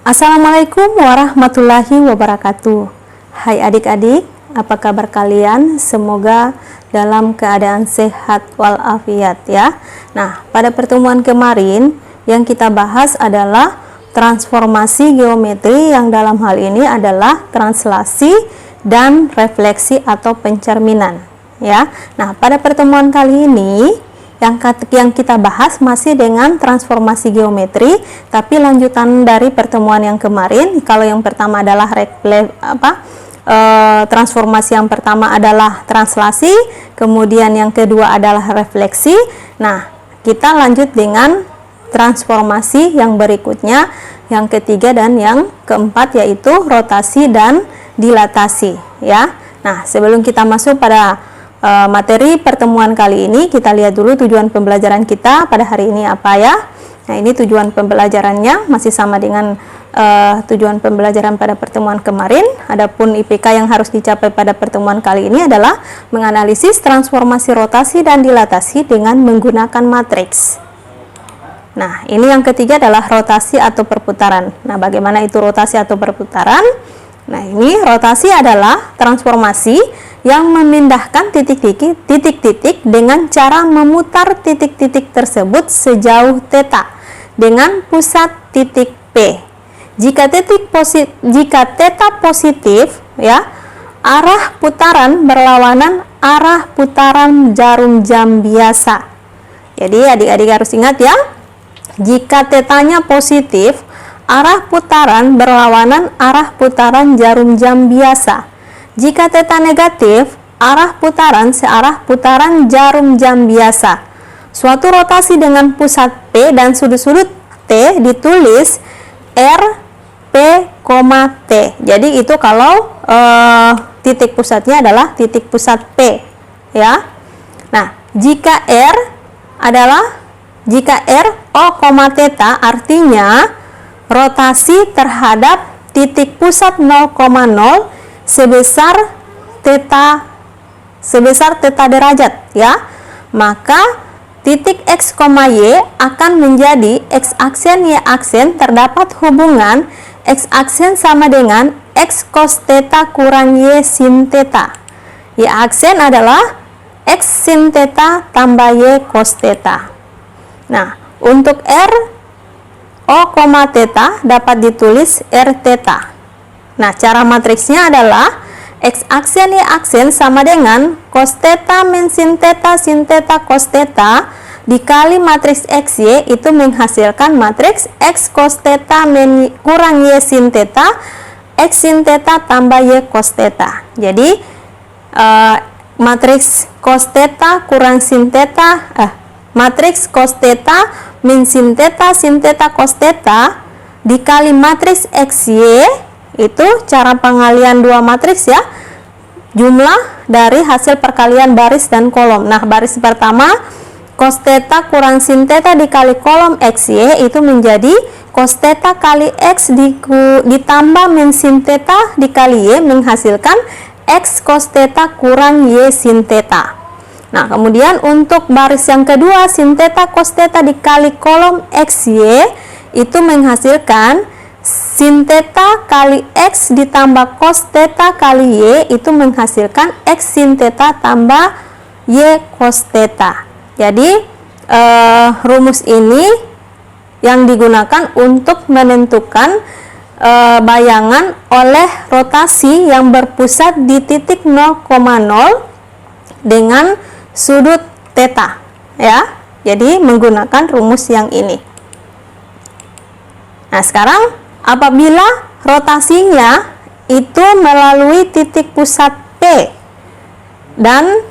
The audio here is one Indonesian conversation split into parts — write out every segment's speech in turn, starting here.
Assalamualaikum warahmatullahi wabarakatuh. Hai adik-adik, apa kabar kalian? Semoga dalam keadaan sehat walafiat ya. Nah, pada pertemuan kemarin yang kita bahas adalah transformasi geometri, yang dalam hal ini adalah translasi dan refleksi atau pencerminan ya. Nah, pada pertemuan kali ini yang kita bahas masih dengan transformasi geometri, tapi lanjutan dari pertemuan yang kemarin. Kalau yang pertama adalah transformasi yang pertama adalah translasi, kemudian yang kedua adalah refleksi. Nah, kita lanjut dengan transformasi yang berikutnya, yang ketiga dan yang keempat, yaitu rotasi dan dilatasi ya. Nah, sebelum kita masuk pada materi pertemuan kali ini, kita lihat dulu tujuan pembelajaran kita pada hari ini apa ya. Nah, ini tujuan pembelajarannya masih sama dengan tujuan pembelajaran pada pertemuan kemarin. Adapun IPK yang harus dicapai pada pertemuan kali ini adalah menganalisis transformasi rotasi dan dilatasi dengan menggunakan matriks. Nah, ini yang ketiga adalah rotasi atau perputaran. Nah, bagaimana itu rotasi atau perputaran? Nah, ini rotasi adalah transformasi yang memindahkan titik-titik dengan cara memutar titik-titik tersebut sejauh θ dengan pusat titik P. Jika θ positif ya, arah putaran berlawanan arah putaran jarum jam biasa. Jadi adik-adik harus ingat ya, jika θ-nya positif, arah putaran berlawanan arah putaran jarum jam biasa. Jika θ negatif, arah putaran searah putaran jarum jam biasa. Suatu rotasi dengan pusat P dan sudut-sudut T ditulis R, P, T. Jadi itu kalau titik pusatnya adalah titik pusat P ya. Nah, jika R, O, θ artinya rotasi terhadap titik pusat 0,0 sebesar θ derajat ya, maka titik X, Y akan menjadi X aksen Y aksen. Terdapat hubungan X aksen sama dengan X cos θ kurang Y sin θ. Y aksen adalah X sin θ tambah Y cos θ. Nah, untuk R, O, θ dapat ditulis R θ. Nah, cara matriksnya adalah X aksen Y aksen sama dengan cos θ min sin θ sin θ cos θ dikali matriks XY, itu menghasilkan matriks X cos θ min kurang Y sin θ X sin θ tambah Y cos θ. Jadi matriks cos θ kurang sin θ matriks cos θ min sin θ cos θ dikali matriks XY, itu cara pengalian dua matriks ya, jumlah dari hasil perkalian baris dan kolom. Nah, baris pertama cos θ kurang sin θ dikali kolom XY, itu menjadi cos θ kali X ditambah min sin θ dikali Y, menghasilkan X cos θ kurang Y sin θ. Nah, kemudian untuk baris yang kedua sin θ cos θ dikali kolom XY, itu menghasilkan sin θ kali X ditambah cos θ kali Y, itu menghasilkan X sin θ tambah Y cos θ. Jadi rumus ini yang digunakan untuk menentukan bayangan oleh rotasi yang berpusat di titik 0,0 dengan sudut θ ya. Jadi menggunakan rumus yang ini. Nah, sekarang apabila rotasinya itu melalui titik pusat P dan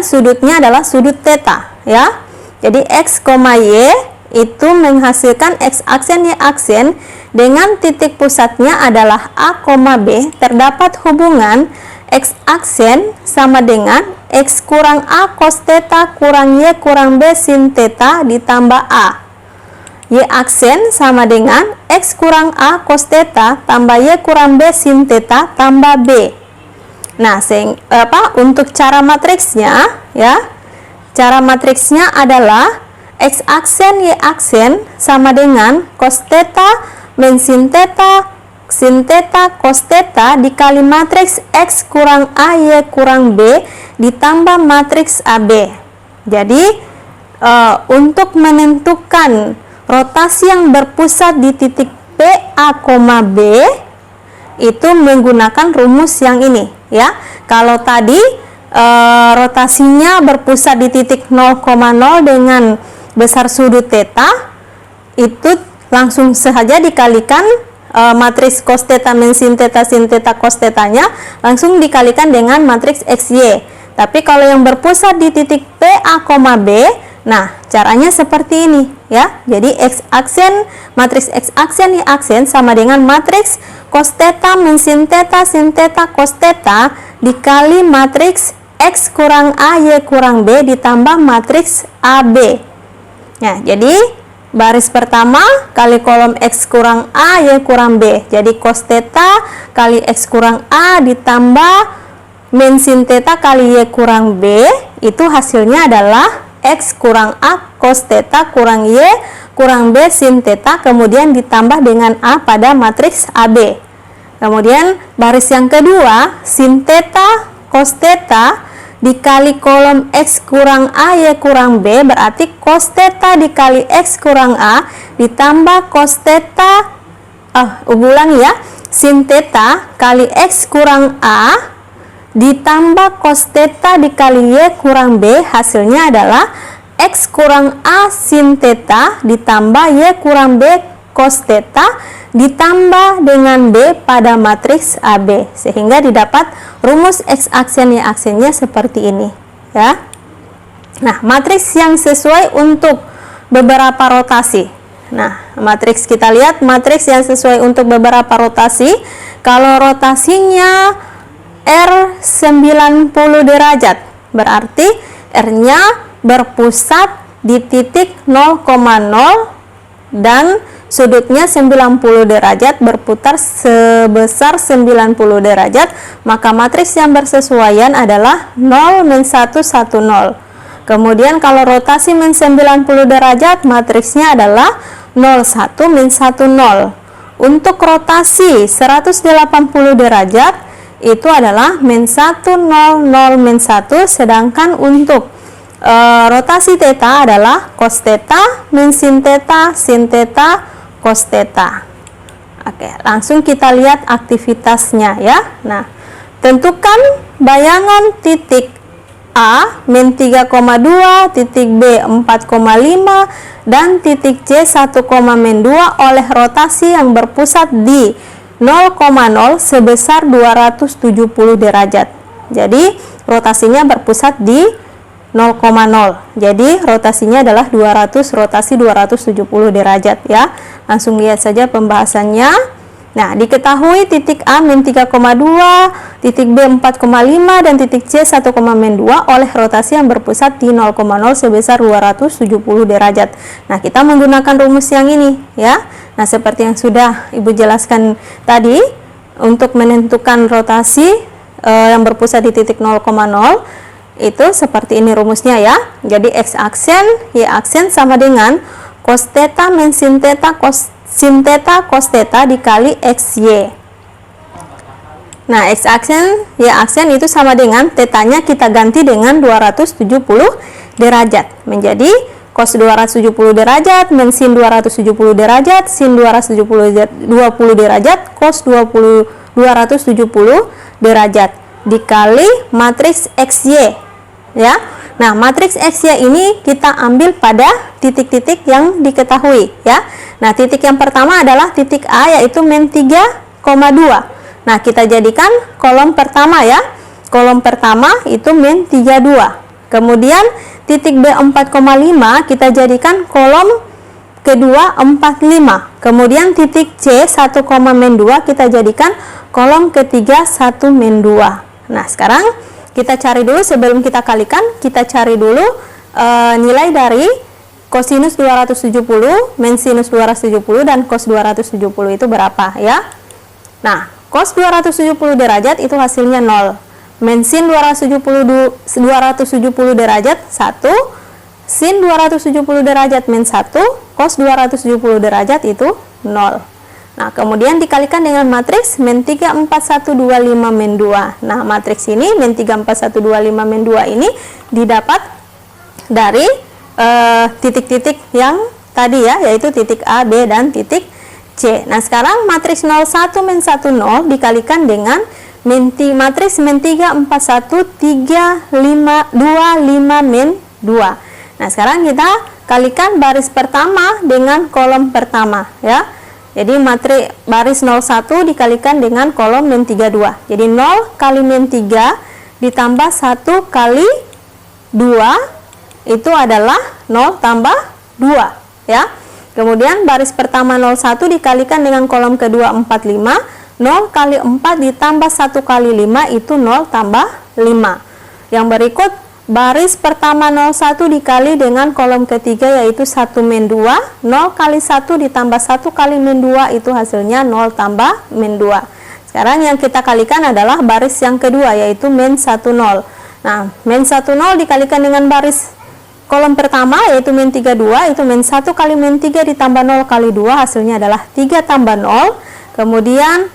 sudutnya adalah sudut θ ya. Jadi X, Y itu menghasilkan X aksen Y aksen dengan titik pusatnya adalah A, B. Terdapat hubungan X aksen sama dengan X kurang A cos θ kurang Y kurang B sin θ ditambah A. Y aksen sama dengan X kurang A cos θ tambah Y kurang B sin θ tambah B. Nah, untuk cara matriksnya ya, cara matriksnya adalah X aksen Y aksen sama dengan cos theta min sin theta cos theta dikali matriks X kurang A Y kurang B ditambah matriks AB. Jadi untuk menentukan rotasi yang berpusat di titik P, A, B itu menggunakan rumus yang ini ya. Kalau tadi rotasinya berpusat di titik 0,0 dengan besar sudut theta, itu langsung saja dikalikan matriks cos theta min sin theta cos thetanya langsung dikalikan dengan matriks XY. Tapi kalau yang berpusat di titik P, A, B, nah caranya seperti ini ya. Jadi X aksen, matriks X aksen Y aksen sama dengan matriks cos theta min sin theta cos theta dikali matriks X kurang A Y kurang B ditambah matriks AB. Nah, jadi baris pertama kali kolom X kurang A Y kurang B, jadi cos theta kali X kurang A ditambah min sin theta kali Y kurang B, itu hasilnya adalah X kurang A cos theta kurang Y kurang B sin theta, kemudian ditambah dengan A pada matriks AB. Kemudian baris yang kedua sin theta cos theta dikali kolom X kurang A Y kurang B, berarti cos theta dikali X kurang A ditambah cos theta ya, sin theta kali X kurang A ditambah cos theta dikali Y kurang B, hasilnya adalah X kurang A sin theta ditambah Y kurang B cos theta ditambah dengan B pada matriks AB, sehingga didapat rumus X aksen Y aksennya seperti ini ya. Nah, matriks yang sesuai untuk beberapa rotasi. Nah, matriks kita lihat matriks yang sesuai untuk beberapa rotasi. Kalau rotasinya R 90 derajat, berarti R-nya berpusat di titik 0,0 dan sudutnya 90 derajat, berputar sebesar 90 derajat, maka matriks yang bersesuaian adalah 0 min 1 1 0. Kemudian kalau rotasi min 90 derajat, matriksnya adalah 0 1 min 1 0. Untuk rotasi 180 derajat itu adalah min 1 0 0 min 1, sedangkan untuk rotasi theta adalah cos theta min sin theta cos theta. Oke, langsung kita lihat aktivitasnya ya. Nah, tentukan bayangan titik A min 3,2, titik B 4,5 dan titik C 1,2 oleh rotasi yang berpusat di 0,0 sebesar 270 derajat. Jadi rotasinya berpusat di 0,0. Jadi rotasinya adalah 200, rotasi 270 derajat ya. Langsung lihat saja pembahasannya. Nah, diketahui titik A min 3,2, titik B 4,5 dan titik C 1,2 oleh rotasi yang berpusat di 0,0 sebesar 270 derajat. Nah, kita menggunakan rumus yang ini ya. Nah, seperti yang sudah Ibu jelaskan tadi, untuk menentukan rotasi yang berpusat di titik 0,0 itu seperti ini rumusnya ya. Jadi X aksen Y aksen sama dengan cos theta min sin theta cos theta dikali XY. Nah, X aksen Y aksen itu sama dengan tetanya kita ganti dengan 270 derajat menjadi cos 270 derajat min sin 270 derajat sin 270 derajat cos 270 derajat dikali matriks XY ya. Nah, matriks XY ini kita ambil pada titik-titik yang diketahui ya. Nah, titik yang pertama adalah titik A, yaitu min 3,2. Nah, kita jadikan kolom pertama ya. Kolom pertama itu min 32. Kemudian titik B 4,5 kita jadikan kolom kedua 45. Kemudian titik C 1, min 2 kita jadikan kolom ketiga 1 min 2. Nah, sekarang kita cari dulu, sebelum kita kalikan, kita cari dulu nilai dari kosinus 270, min sinus 270, dan cos 270 itu berapa ya. Nah, cos 270 derajat itu hasilnya 0. Min sin 270 derajat 1, sin 270 derajat min 1, cos 270 derajat itu 0. Nah, kemudian dikalikan dengan matriks min 3, 4, 1, 2, 5, min 2. Nah, matriks ini min 3, 4, 1, 2, 5, min 2 ini didapat dari titik-titik yang tadi ya, yaitu titik A, B, dan titik C. Nah, sekarang matriks 0, 1, min 1, 0 dikalikan dengan matriks min 3, 4, 1, 3, 5, 2, 5, min 2. Nah, sekarang kita kalikan baris pertama dengan kolom pertama ya. Jadi matriks baris 01 dikalikan dengan kolom min 32. Jadi 0 kali min 3 ditambah 1 kali 2 itu adalah 0 tambah 2 ya. Kemudian baris pertama 01 dikalikan dengan kolom kedua 45. 0 kali 4 ditambah 1 kali 5 itu 0 tambah 5. Yang berikut baris pertama 01 dikali dengan kolom ketiga yaitu 1 min 2. 0 kali 1 ditambah 1 kali min 2 itu hasilnya 0 tambah min 2. Sekarang yang kita kalikan adalah baris yang kedua yaitu min 1, 0. Nah, min 1, 0 dikalikan dengan baris kolom pertama yaitu min 3, 2. Itu min 1 kali min 3 ditambah 0 kali 2 hasilnya adalah 3 tambah 0. Kemudian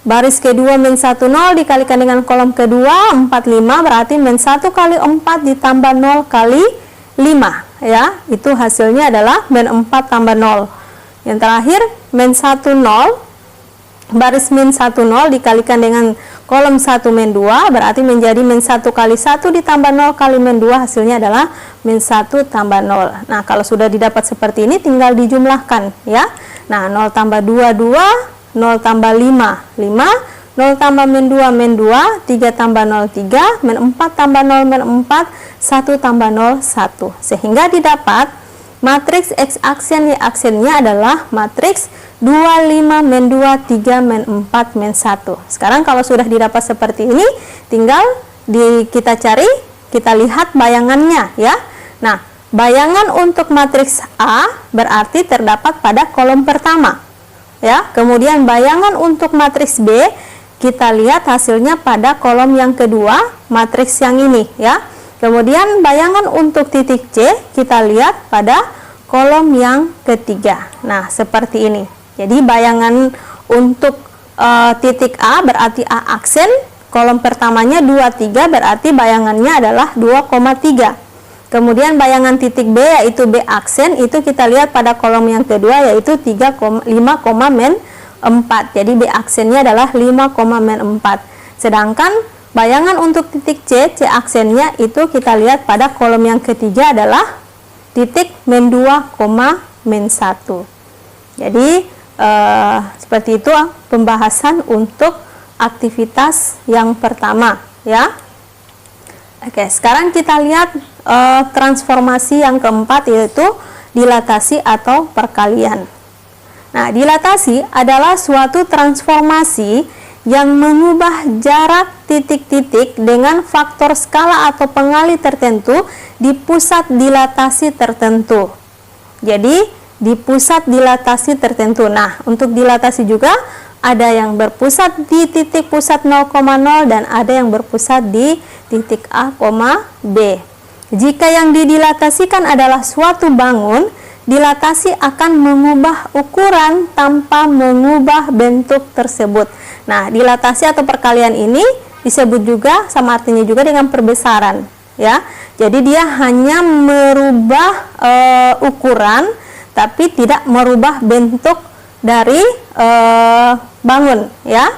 baris kedua min 1, 0 dikalikan dengan kolom kedua 4, 5 berarti min 1 kali 4 ditambah 0 kali 5 ya. Itu hasilnya adalah min 4 tambah 0. Yang terakhir min 1, 0 baris min 1, 0 dikalikan dengan kolom 1 min 2 berarti menjadi min 1 kali 1 ditambah 0 kali min 2 hasilnya adalah min 1 tambah 0. Nah, kalau sudah didapat seperti ini tinggal dijumlahkan ya. Nah, 0 tambah 2, 2, 0 tambah 5, 5, 0 tambah min 2, min 2, 3 tambah 0, 3, min 4 tambah 0, min 4, 1 tambah 0, 1. Sehingga didapat matriks X aksen Y aksennya adalah matriks 2, 5, min 2, 3, min 4, min 1. Sekarang kalau sudah didapat seperti ini, tinggal kita cari, kita lihat bayangannya ya. Nah, bayangan untuk matriks A berarti terdapat pada kolom pertama. Ya, kemudian bayangan untuk matriks B kita lihat hasilnya pada kolom yang kedua, matriks yang ini ya. Kemudian bayangan untuk titik C kita lihat pada kolom yang ketiga. Nah, seperti ini. Jadi bayangan untuk titik A berarti A aksen, kolom pertamanya 2, 3 berarti bayangannya adalah 2,3. Kemudian bayangan titik B yaitu B aksen itu kita lihat pada kolom yang kedua yaitu 5, min 4. Jadi B aksennya adalah 5, min 4. Sedangkan bayangan untuk titik C, C aksennya itu kita lihat pada kolom yang ketiga adalah titik min 2, min 1. Jadi seperti itu pembahasan untuk aktivitas yang pertama ya. Oke, sekarang kita lihat transformasi yang keempat yaitu dilatasi atau perkalian. Nah, dilatasi adalah suatu transformasi yang mengubah jarak titik-titik dengan faktor skala atau pengali tertentu di pusat dilatasi tertentu. Jadi, di pusat dilatasi tertentu. Nah, untuk dilatasi juga ada yang berpusat di titik pusat 0,0 dan ada yang berpusat di titik A, B. Jika yang didilatasikan adalah suatu bangun, dilatasi akan mengubah ukuran tanpa mengubah bentuk tersebut. Nah, dilatasi atau perkalian ini disebut juga sama artinya juga dengan perbesaran ya. Jadi dia hanya merubah ukuran tapi tidak merubah bentuk dari bangun ya.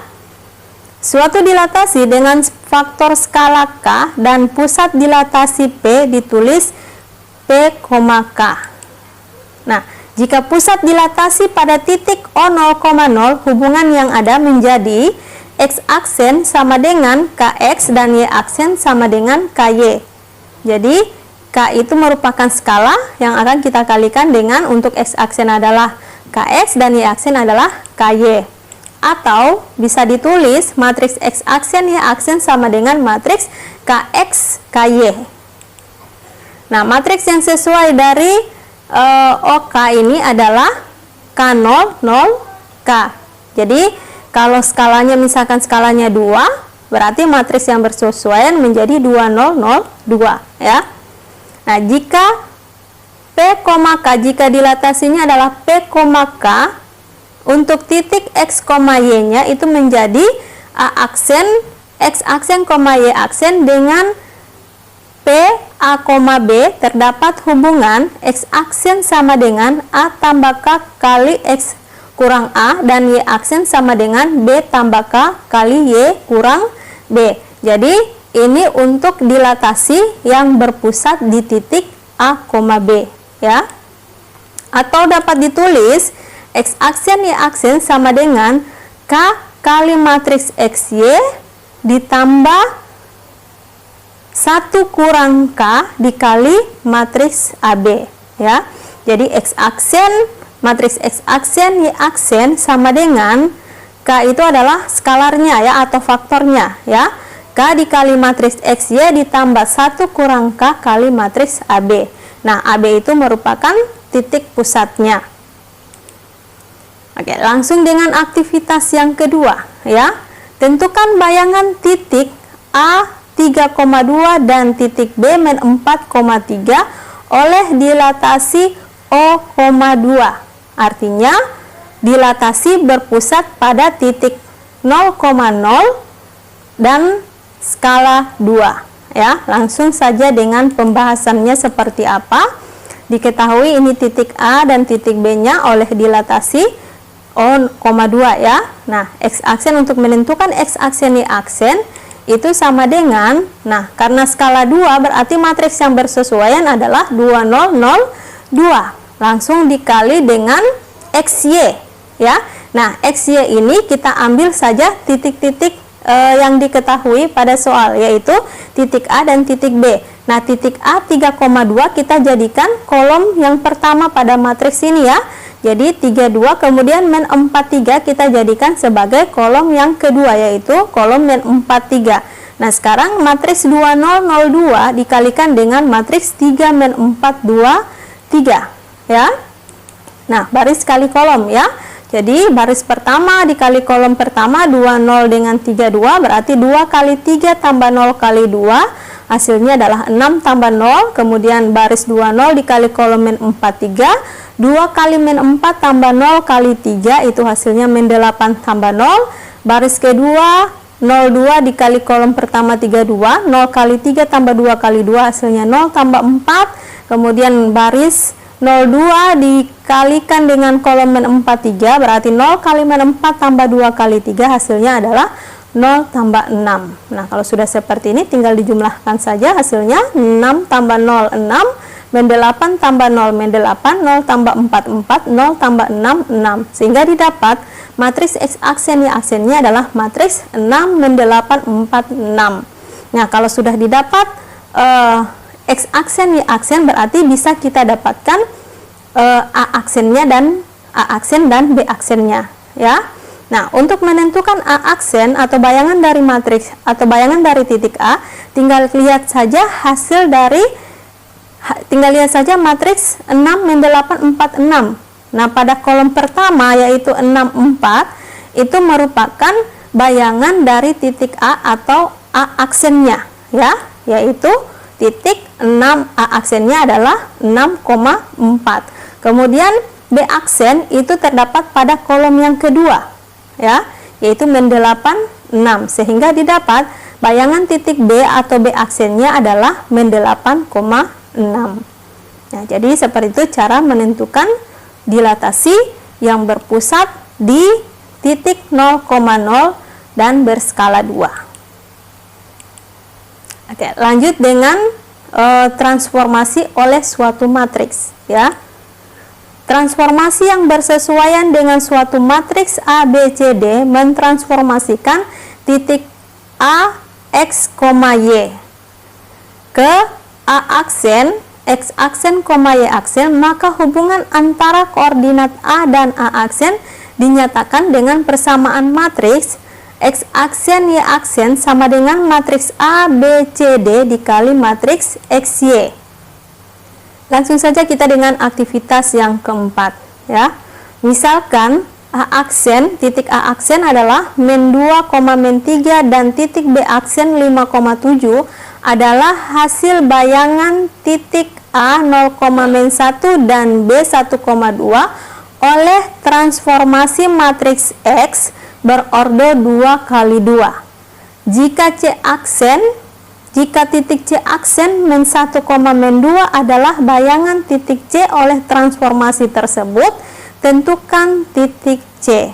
Suatu dilatasi dengan faktor skala K dan pusat dilatasi P ditulis P, K. Nah, jika pusat dilatasi pada titik O 0,0 hubungan yang ada menjadi X aksen sama dengan KX dan Y aksen sama dengan KY. Jadi K itu merupakan skala yang akan kita kalikan dengan untuk X aksen adalah KX dan Y aksen adalah KY. Atau bisa ditulis matriks X aksen Y aksen sama dengan matriks KX KY. Nah, matriks yang sesuai dari OK ini adalah K0 0 K. Jadi kalau skalanya misalkan skalanya 2, berarti matriks yang bersesuaian menjadi 2 0 0 2 ya. Nah, jika P, K jika dilatasinya adalah P, K, untuk titik X, Y-nya itu menjadi A aksen, X aksen, Y aksen dengan P, A, B terdapat hubungan X aksen sama dengan A tambah K kali X kurang A dan Y aksen sama dengan B tambah K kali Y kurang B. Jadi ini untuk dilatasi yang berpusat di titik A, B ya. Atau dapat ditulis X aksen Y aksen sama dengan K kali matriks XY ditambah 1 kurang K dikali matriks AB ya. Jadi X aksen, matriks X aksen, Y aksen sama dengan K itu adalah skalarnya ya atau faktornya ya. K dikali matriks XY ditambah 1 kurang K kali matriks AB. Nah, AB itu merupakan titik pusatnya. Oke, langsung dengan aktivitas yang kedua ya. Tentukan bayangan titik A 3,2 dan titik B min 4,3 oleh dilatasi O,2. Artinya dilatasi berpusat pada titik 0,0 dan skala 2 ya. Langsung saja dengan pembahasannya seperti apa. Diketahui ini titik A dan titik B-nya oleh dilatasi O,2 ya. Nah, X aksen untuk menentukan X aksen Y aksen itu sama dengan, nah karena skala 2 berarti matriks yang bersesuaian adalah 2, 0, 0, 2. Langsung dikali dengan XY ya. Nah, XY ini kita ambil saja titik-titik yang diketahui pada soal, yaitu titik A dan titik B. Nah, titik A 3,2 kita jadikan kolom yang pertama pada matriks ini ya. Jadi 32, kemudian min 43 kita jadikan sebagai kolom yang kedua, yaitu kolom min 43. Nah, sekarang matriks 2002 dikalikan dengan matriks 3 min 423 ya. Nah, baris kali kolom ya. Jadi baris pertama dikali kolom pertama 20 dengan 32 berarti 2 kali 3 tambah 0 kali 2 hasilnya adalah 6 tambah 0. Kemudian baris 20 dikali kolom min 43, 2 kali min 4 tambah 0 kali 3 itu hasilnya min 8 tambah 0. Baris kedua 02 dikali kolom pertama 32, 0 kali 3 tambah 2 kali 2 hasilnya 0 tambah 4. Kemudian baris 02 dikalikan dengan kolom min 43 berarti 0 kali min 4 tambah 2 kali 3 hasilnya adalah 0 tambah 6. Nah, kalau sudah seperti ini tinggal dijumlahkan saja hasilnya 6 tambah 0 6, min 8 tambah 0 min 8, 0 tambah 4 4, 0 tambah 6 6. Sehingga didapat matriks X aksen Y aksennya adalah matriks 6 min 8 4 6. Nah, kalau sudah didapat X aksen Y aksen berarti bisa kita dapatkan A aksennya dan A aksen dan B aksennya ya. Nah, untuk menentukan A aksen atau bayangan dari matriks atau bayangan dari titik A, tinggal lihat saja hasil dari matriks 6 min 8 4 6. Nah, pada kolom pertama yaitu 6 4 itu merupakan bayangan dari titik A atau A aksennya ya, yaitu titik 6 A aksennya adalah 6,4. Kemudian B aksen itu terdapat pada kolom yang kedua ya, yaitu min 8 6, sehingga didapat bayangan titik B atau B aksennya adalah min 8,6. Nah, jadi seperti itu cara menentukan dilatasi yang berpusat di titik 0,0 dan berskala 2. Oke, lanjut dengan transformasi oleh suatu matriks ya. Transformasi yang bersesuaian dengan suatu matriks A, B, C, D mentransformasikan titik A, X, Y ke A aksen, X aksen, Y aksen, maka hubungan antara koordinat A dan A aksen dinyatakan dengan persamaan matriks X aksen Y aksen sama dengan matriks A, B, C, D dikali matriks XY. Langsung saja kita dengan aktivitas yang keempat ya. Misalkan A aksen, titik A aksen adalah min 2, min 3 dan titik B aksen 5,7 adalah hasil bayangan titik A 0,-1 dan B 1,2 oleh transformasi matriks X berorder 2 kali 2. Jika titik C aksen -1, -2 adalah bayangan titik C oleh transformasi tersebut, tentukan titik C.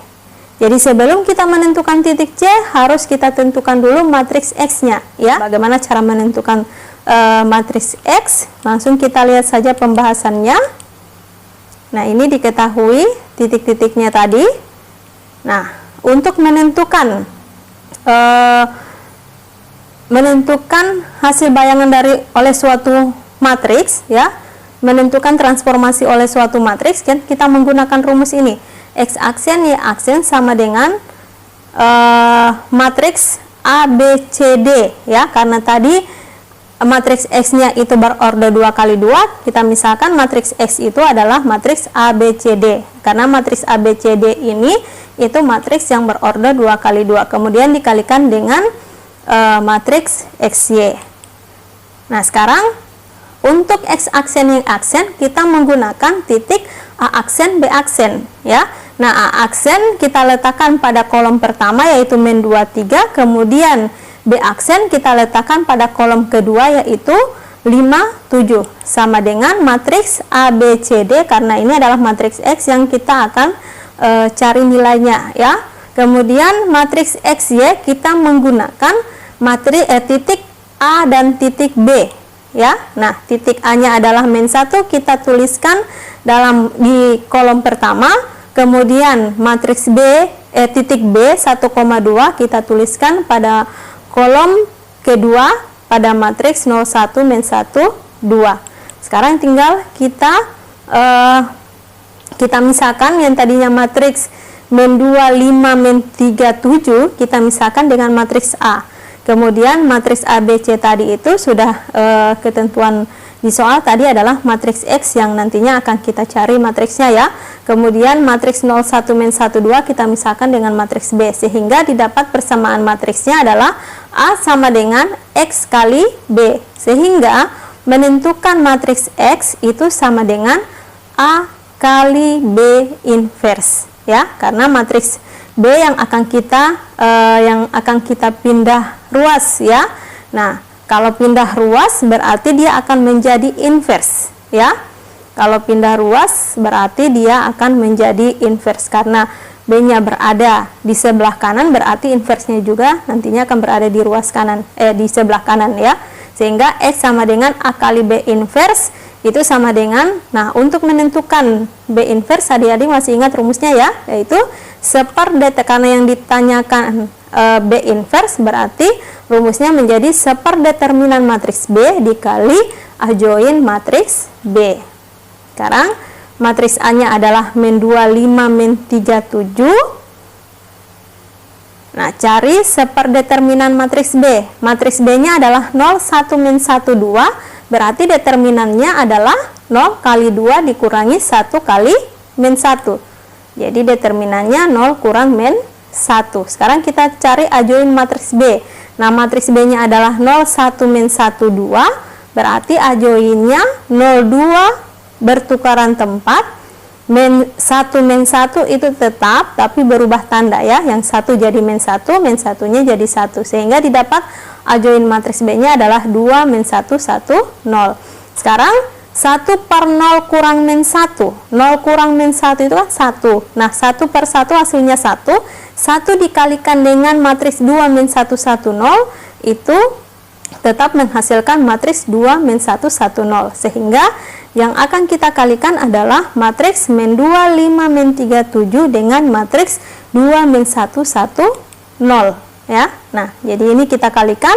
Jadi sebelum kita menentukan titik C, harus kita tentukan dulu matriks X-nya, ya. Bagaimana cara menentukan matriks X? Langsung kita lihat saja pembahasannya. Nah, ini diketahui titik-titiknya tadi. Nah, untuk menentukan hasil bayangan oleh suatu matriks, ya, menentukan transformasi oleh suatu matriks, kan kita menggunakan rumus ini. X aksen Y aksen sama dengan matriks A B C D, ya, karena tadi matriks X-nya itu berorder 2 kali 2, kita misalkan matriks X itu adalah matriks A B C D, karena matriks A B C D ini itu matriks yang berorder 2 kali 2, kemudian dikalikan dengan matriks XY. Nah, sekarang untuk X aksen Y aksen kita menggunakan titik A aksen B aksen, ya. Nah, A aksen kita letakkan pada kolom pertama yaitu -2, 3, kemudian B aksen kita letakkan pada kolom kedua yaitu 5, 7, sama dengan matriks A B C D, karena ini adalah matriks X yang kita akan cari nilainya, ya. Kemudian matriks XY kita menggunakan titik A dan titik B, ya. Nah, titik A-nya adalah -1, kita tuliskan di kolom pertama, kemudian matriks titik B 1,2 kita tuliskan pada kolom kedua pada matriks 0,1 -1 2. Sekarang tinggal kita misalkan yang tadinya matriks -2 5 -3 7, kita misalkan dengan matriks A. Kemudian matriks ABC tadi itu sudah ketentuan di soal tadi adalah matriks X yang nantinya akan kita cari matriksnya, ya. Kemudian matriks 0,1 -1 2 kita misalkan dengan matriks B, sehingga didapat persamaan matriksnya adalah A sama dengan X kali B, sehingga menentukan matriks X itu sama dengan A kali B inverse, ya, karena matriks B yang akan kita pindah ruas, ya. Nah, kalau pindah ruas berarti dia akan menjadi inverse, ya. Kalau pindah ruas berarti dia akan menjadi inverse, karena B-nya berada di sebelah kanan, berarti inverse-nya juga nantinya akan berada di ruas kanan, di sebelah kanan, ya. Sehingga X sama dengan A kali B inverse itu sama dengan, nah, untuk menentukan B inverse, adik-adik masih ingat rumusnya, ya, yaitu karena yang ditanyakan B inverse, berarti rumusnya menjadi seperdeterminan matriks B dikali adjoin matriks B. Sekarang matriks A-nya adalah -2 5 -3 7. Nah, cari seperdeterminan matriks B. Matriks B-nya adalah 0 1 -1 2, berarti determinannya adalah 0 kali 2 dikurangi 1 kali -1. Jadi determinannya 0 kurang -1. Sekarang kita cari adjoin matriks B. Nah, matriks B-nya adalah 0 1 -1 2, berarti adjoinnya 0 2 bertukaran tempat. -1 -1 itu tetap tapi berubah tanda, ya. Yang satu jadi -1, -1-nya jadi 1, sehingga didapat adjoin matriks B-nya adalah 2 -1 1 0. Sekarang 1 per 0 kurang -1, 0 kurang -1 itu kan 1. Nah, 1 per 1 hasilnya 1. 1 dikalikan dengan matriks 2 -1 1 0 itu tetap menghasilkan matriks 2 -1 1 0. Sehingga yang akan kita kalikan adalah matriks -2 5 -3 7 dengan matriks 2 -1 1 0, ya. Nah, jadi ini kita kalikan.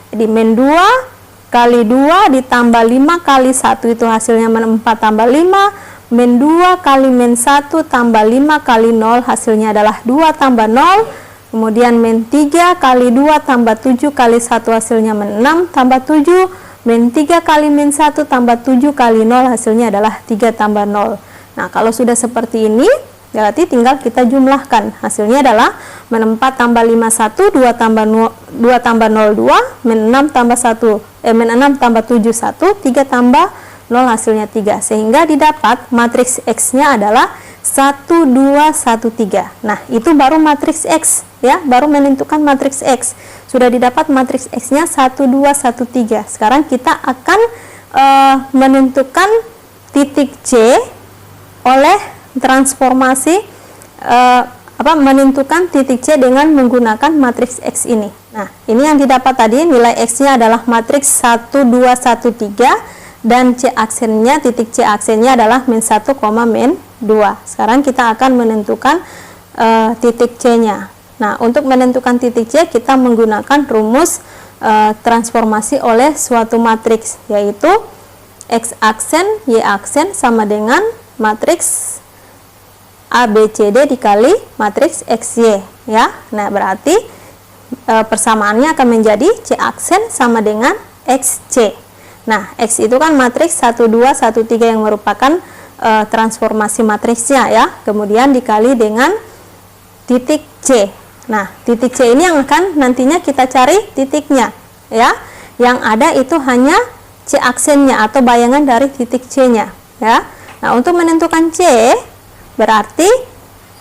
Jadi -2 kali 2 ditambah 5 kali 1 itu hasilnya -4 tambah 5, -2 kali -1 tambah 5 kali 0 hasilnya adalah 2 tambah 0, kemudian -3 kali 2 tambah 7 kali 1 hasilnya -6 tambah 7, -3 kali -1 tambah 7 kali 0 hasilnya adalah 3 tambah 0. Nah, kalau sudah seperti ini, berarti tinggal kita jumlahkan. Hasilnya adalah -4 tambah 5 1, 2 tambah 0 2, -6 tambah 1, -6 tambah 7 1, 3 tambah 0 hasilnya 3, sehingga didapat matriks X-nya adalah 1, 2, 1, 3. Nah, itu baru matriks X, ya, baru menentukan matriks X. Sudah didapat matriks X-nya 1, 2, 1, 3. Sekarang kita akan menentukan titik C oleh transformasi menentukan titik C dengan menggunakan matriks X ini. Nah, ini yang didapat tadi, nilai X-nya adalah matriks 1, 2, 1, 3, dan C aksennya, titik C aksennya adalah min 1, min 2. Sekarang kita akan menentukan titik C-nya. Nah, untuk menentukan titik C, kita menggunakan rumus transformasi oleh suatu matriks, yaitu X aksen, Y aksen sama dengan matriks ABCD dikali matriks XY, ya. Nah, berarti persamaannya akan menjadi C aksen sama dengan XC. Nah, X itu kan matriks 1, 2, 1, 3 yang merupakan transformasi matriksnya, ya. Kemudian dikali dengan titik C. Nah, titik C ini yang akan nantinya kita cari titiknya, ya. Yang ada itu hanya C aksennya atau bayangan dari titik C-nya, ya. Nah, untuk menentukan C berarti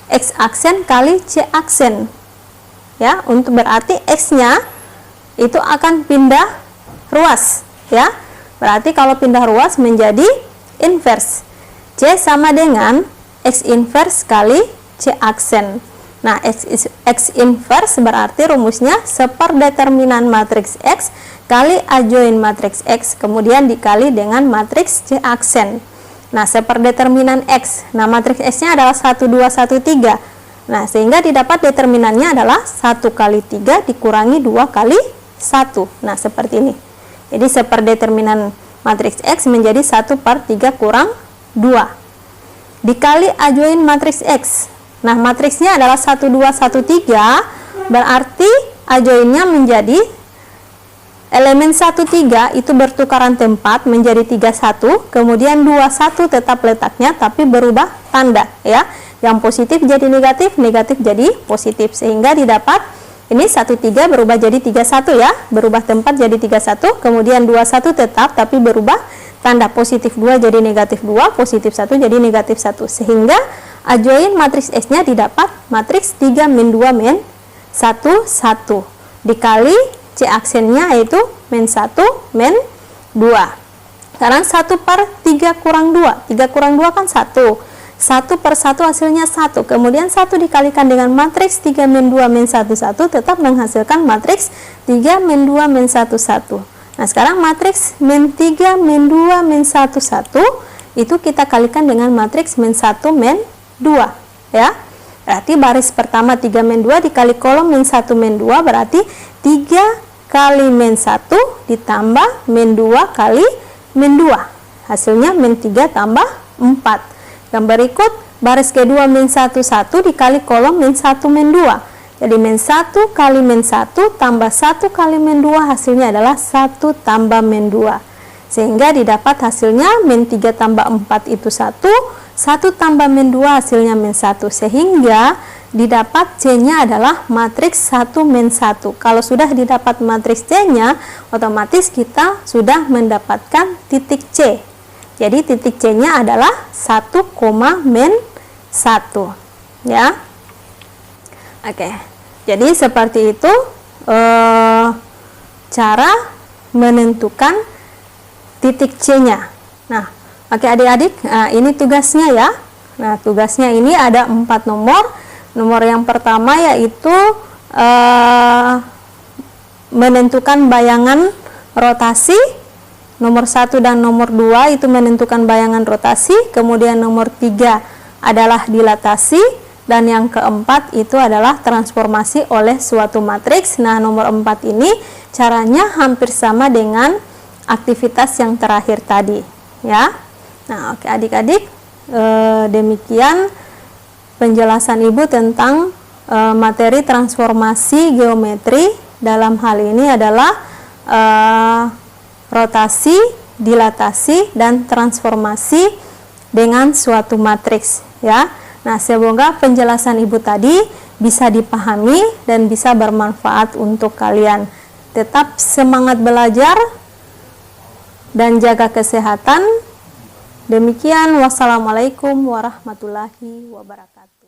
X aksen kali C aksen, ya. Untuk berarti X-nya itu akan pindah ruas, ya. Berarti kalau pindah ruas menjadi inverse. C sama dengan X inverse kali C aksen. Nah, X inverse berarti rumusnya seperdeterminan matriks X kali adjoin matriks X, kemudian dikali dengan matriks C aksen. Nah, seperdeterminan X. Nah, matriks X-nya adalah 1, 2, 1, 3. Nah, sehingga didapat determinannya adalah 1 kali 3 dikurangi 2 kali 1. Nah, seperti ini. Jadi, seperdeterminan matriks X menjadi 1/3 kurang 2. Dikali adjoin matriks X. Nah, matriksnya adalah 1, 2, 1, 3, berarti adjoinnya menjadi elemen 1, 3 itu bertukaran tempat menjadi 3, 1, kemudian 2, 1 tetap letaknya tapi berubah tanda, ya. Yang positif jadi negatif, negatif jadi positif, sehingga didapat ini 1, 3 berubah jadi 3, 1, ya. Berubah tempat jadi 3, 1, kemudian 2, 1 tetap tapi berubah tanda, positif 2 jadi negatif 2, positif 1 jadi negatif 1, sehingga adjoin matriks X-nya didapat matriks 3 min 2 min 1, 1 dikali C aksennya yaitu min 1 min 2. Sekarang 1/3 kurang 2, 3 kurang 2 kan 1, 1/1 hasilnya 1, kemudian 1 dikalikan dengan matriks 3 min 2 min 1, 1 tetap menghasilkan matriks 3 min 2 min 1, 1. Nah, sekarang matriks min 3 min 2 min 1, 1 itu kita kalikan dengan matriks min 1 min 2, ya. Berarti baris pertama 3 min 2 dikali kolom min 1 min 2 berarti 3 kali min 1 ditambah min 2 kali min 2. Hasilnya min 3 tambah 4. Yang berikut baris kedua min 1, 1 dikali kolom min 1 min 2. Jadi min 1 kali min 1 tambah 1 kali min 2 hasilnya adalah 1 tambah min 2. Sehingga didapat hasilnya min 3 tambah 4 itu 1, 1 tambah min 2 hasilnya min 1. Sehingga didapat C-nya adalah matriks 1 min 1. Kalau sudah didapat matriks C-nya, otomatis kita sudah mendapatkan titik C. Jadi titik C-nya adalah 1, min 1. Ya. Oke, jadi seperti itu cara menentukan titik C-nya. Nah, oke adik-adik, ini tugasnya ya. Nah, tugasnya ini ada 4 nomor. Nomor yang pertama yaitu menentukan bayangan rotasi. Nomor 1 dan nomor 2 itu menentukan bayangan rotasi. Kemudian nomor 3 adalah dilatasi. Dan yang keempat itu adalah transformasi oleh suatu matriks. Nah, nomor 4 ini caranya hampir sama dengan aktivitas yang terakhir tadi, ya. Nah, oke adik-adik, demikian penjelasan Ibu tentang materi transformasi geometri. Dalam hal ini adalah rotasi, dilatasi, dan transformasi dengan suatu matriks, ya. Nah, semoga penjelasan Ibu tadi bisa dipahami dan bisa bermanfaat untuk kalian. Tetap semangat belajar dan jaga kesehatan. Demikian, wassalamualaikum warahmatullahi wabarakatuh.